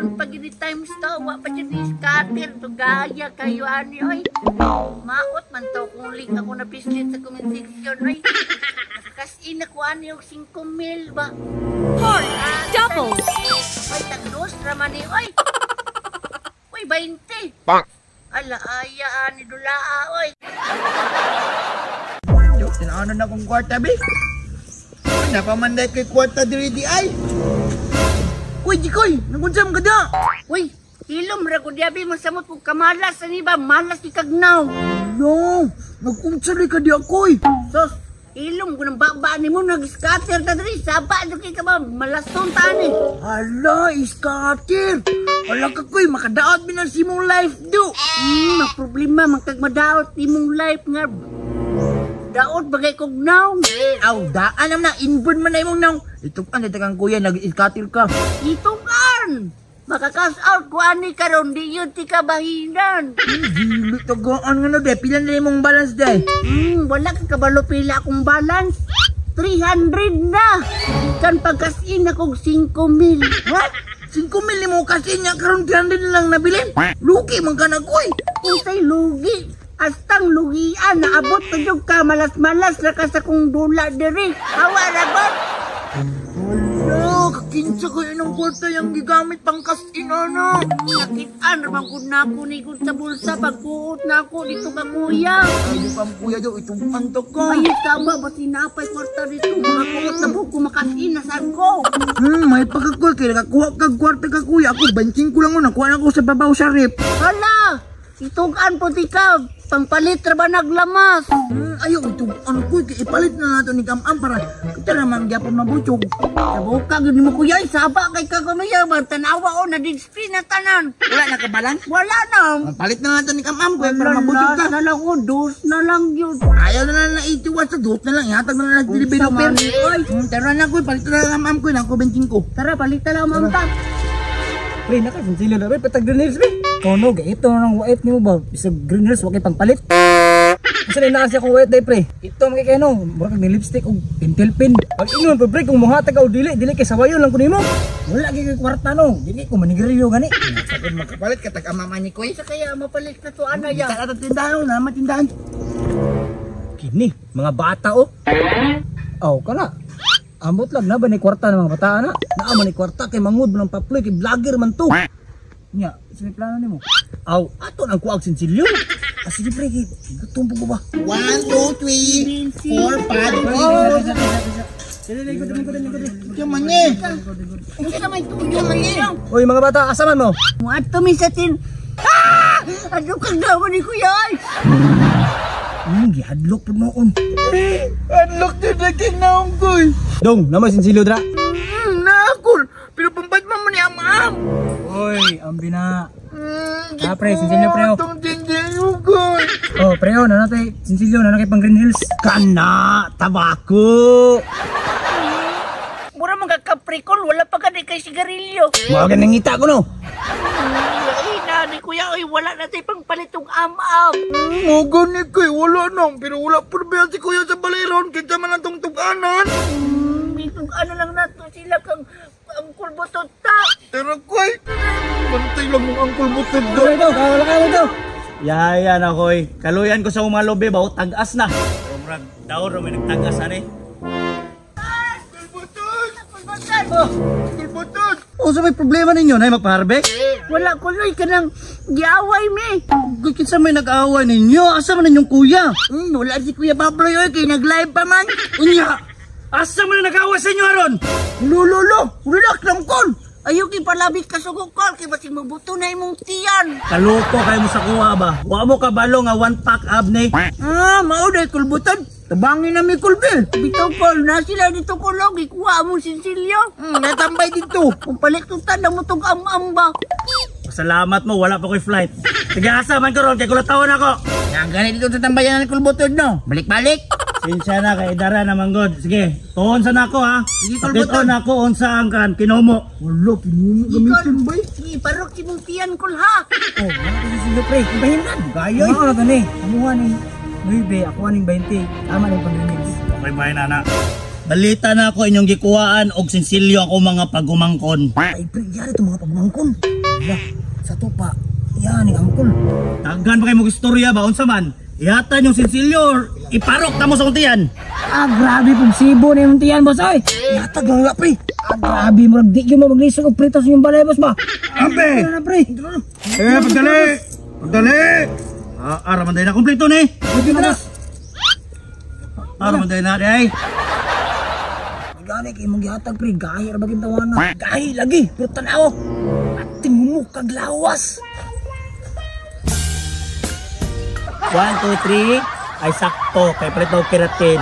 karon pag ini times to, wa pa dyan scatter to gaya kayo ani oy. Maot man to kung link ako na business sa comment section oy. Kas ina ko ani og 5,000 ba. Double. Oy tagdos raman ni oy. Oy 20. Bang. Ala aya ani dulaa oy. Yo, tinaano na kong kwarta be. Napamanday kay kwarta diri di ay. Uy, Jikoy, nagunsam ka da. Uy, hilom ra ko diabi mo samot ko kamalas ani ba malas ni kagnaw. No, nagkumsari ka di akoy. Sos, hilom ko nang baba ni mo nag-scatter ta diri saba do kay ka ba malaston ta ni. Hala, iskatir. Wala ka koy, makadaot binan si mong life do. Na problema magkagmadaot imong life nga. Daot bagay kog naw. Aw, daan naman na, inborn man na imong naw. Ito ka, nitagang kuya, nag-iskatir ka. Itugan. Makakas out ko ani karon di yun ti kabahinan. Dili tagaan nga na, de. Pila na imong balance, de. Wala ka kabalo pila akong balance. 300 na. Kan pagkasin akong 5,000. What? 5,000 mo kasi niya, karon 300 na lang nabilin. Lugi man ka na, koy. Unsay lugi. Astang lugian naabot pa jud ka malas-malas ra ka sa kong dula diri. Hawa ra bot. Hala, kakinsa ko yun ang kwarta yung gigamit pang kasin, ano? Nakitaan raman ko na ako ni ko sa bulsa pagkuot na ako dito ka kuya. Ay, pang kuya daw, itong antok ko. Ay, tama ba sinapay kwarta dito mga kuot na buko makasin na saan ko. May pagkakuha kaya nakakuha kag kwarta ka kuya. Ako, banking ko lang mo, nakuha na ako sa babaw sa rip. Hala, itugan po ti ka. Pangpalit ra ba naglamas? Ayaw, ito, ano ko, ipalit na nato ni Kamam para kita naman gyapon mabutyog. Nabuka gini mo kuya, saba kay kaganuya ba? Tanawa o, na-display na tanan. Wala na kabalan? Wala na. Palit na nato ni Kamam kuya para mabutyog ka. Na lang o, dos na lang yun. Ayaw na lang na 81 sa dos na lang, ihatag na lang nag-delivery per. Tara na kuya, palit na lang Kamam kuya, naku benching ko. Tara, palit na lang mamta. Pre, nakasinsilyo na rin, patag green hills, pre. Kono, ito nang white ni mo ba? Isa green hills, wakay pangpalit. Kasi na inakasya kong white day, pre. Ito, makikeno, murag ni lipstick o pentel pin. Pag ingon, pre, kung muhatag ka o dili kay sawayon lang ko nimo. Wala kay kwarta, no. Dili ko manigrilyo gani. Sabi makapalit ka, tag-amama ni kuya. Sa kaya mapalit na to, ana ya. Kita na tindahan, na matindahan. Kini, mga bata, oh. Oh, kana. Ambot lang na ba ni kwarta ng mga bata, na? Naaman ni kwarta kay mangud mo ng paploy, kay vlogger man to. Nya, sa may plano nimo. Aw, ato nang kuag sinsilyo. Sige pre, gutom po ba? 1, 2, 3, 4, 5. Ikaw man eh. Ikaw may tuyo man niya. Oy mga bata, asaman mo? Muat to misatin. Ano kang dawa ni kuya ay? Gihadlok po noon. Unlock din na kinaong koy. Dong, naman sinsilyo dra. Nakul, pero pambayad mo ni Amam. Oy, ambi na. Pre, sinsilyo pre. Itong sinsilyo koy. Oh, pre, nanatay sinsilyo, nanakay pang Green Hills. Kana, tabako. Mura mga kaprikol, wala pa ka di kay sigarilyo. Mga ganang ngita ko no. Ni kuya, ay wala na tayo pang palitong am-am. Mga ni koy, wala nang. Pero wala pa ba si kuya sa baliron. Kita man ang tungtuganan. Itong ano lang nato sila kang angkol botot ta. Tara koy. Bantay lang mong angkol butod do. Ito, wala ka ito. Yaya na koy. Kaluyan ko sa umalobe ba, tagas na. Romrag, daw may nagtagas ani. Angkol butod. O sa may problema ninyo, na magpaharbek? Wala ko loy ka nang giaway me. Kinsa may nag-aaway ninyo? Asa man ninyong kuya? Wala si Kuya Pablo yoy, kay nag-live pa man. Unya! Asa man nag-aaway sa inyo aron? Lolo, relax lang kon. Ayaw ki palabit ka sugukol kay basig mabuto na imong tiyan. Kaluko kayo mo sa kuha ba? Wa mo kabalo nga one pack abne. Mao day kulbutan. Tabangin na mi kulbil. Bitaw Paul, na sila dito kulog, ikuha mo sinsilyo. Natambay dito. Kung paliktutan na mo tong am-am ba? Salamat mo, wala pa ko'y flight. Sige, asa man karon kay kulatawan ako. Yang ganit dito sa tambayan ng kulbutod no. Balik-balik. Sinsya na kay Dara na manggod. Sige, tuon sa nako ha. Sige, Patito na ako unsa ang kan kinomo. Wala, pinuno gamitin ba? Sige, parok si mong tiyan kul ha. Oh, wala kasi sila pre. Ibahinan. Gayoy. Ano na gani? Amuha ni 9, ako aning 20. Tama na yung pag-remix. May bahay na na. balita na ako inyong gikuhaan og sinsilyo ako mga pagumangkon. Ay, pre, yari itong mga pagmangkon. Wala, sa tupa, yan ang angkol. Taghan pa kayo mong istorya ba? Unsa man? Ihatan yung sinsilyo, iparok tamo sa kuntiyan. Ah, grabe pong sibo na yung tiyan, boss, ay. Yatag lang nga, pre. Ah, grabe mo, di yun mo maglisog o pritas yung balay, boss, ba? Ampe! Ano na, pre? Pagdali! Pagdali! Araman tayo na kumpleto ni. Pwede na, boss. Araman tayo na, ay. Gani kayo mong yatag, pre. Gahi, rabagin tawanan. Gahi, lagi. Pero tanaw. At tingmo kaglawas. 1, 2, 3. Ay sakto. Kaya palit daw keratin.